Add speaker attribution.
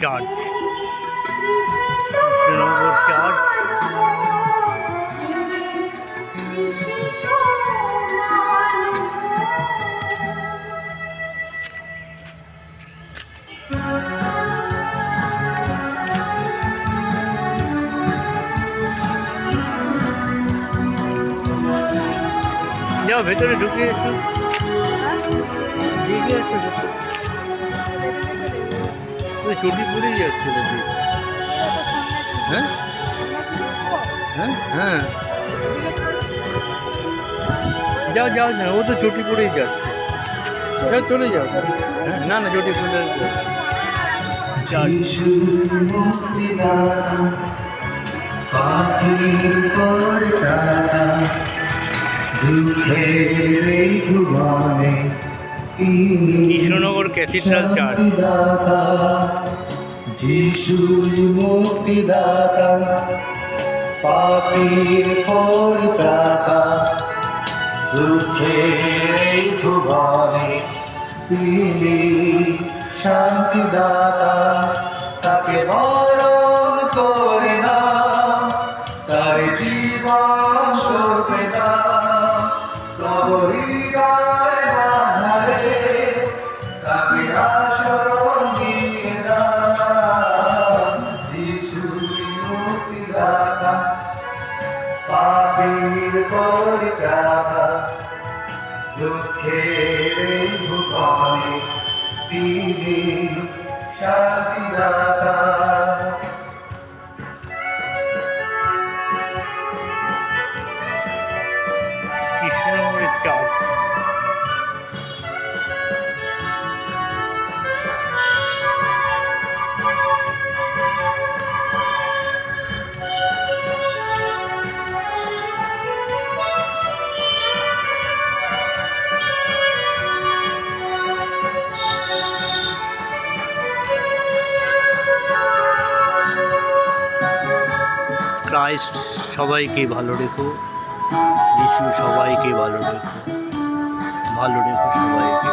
Speaker 1: Church, Krishnanagar church. যাও ভেতরে ঢুকে এসো, ঢুকে এসো। চটি পড়েই যাচ্ছে না, হ্যাঁ হ্যাঁ হ্যাঁ, যাও যাও না, ও তো চটি পড়েই যাচ্ছে। যাও চলে যাও, হ্যাঁ না না, চটি পড়ে কৃষ্ণনগর ক্যাথিড্রাল চার্চ।
Speaker 2: যিশুর মুক্তিদাতা, পাপীর পরিত্রাতা, দুঃখের এই ভুবনে তিনি শান্তিদাতা। তাকে বরণ করে দাও, তার জীবন শোভে দাও, তব হৃদয় বাঁধারে তাকে আশরণ দিয়ে দাও। যিশুর মুক্তিদাতা, পাপীর পরিত্রাতা, দুঃখের এই ভুবনে তিনি শান্তিদাতা।
Speaker 1: কৃষ্ণনগরের চার্চ। ক্রাইস্ট সবাইকে ভালো রেখো, যিশু সবাইকে ভালো রেখো, ভালো রেখো সবাইকে।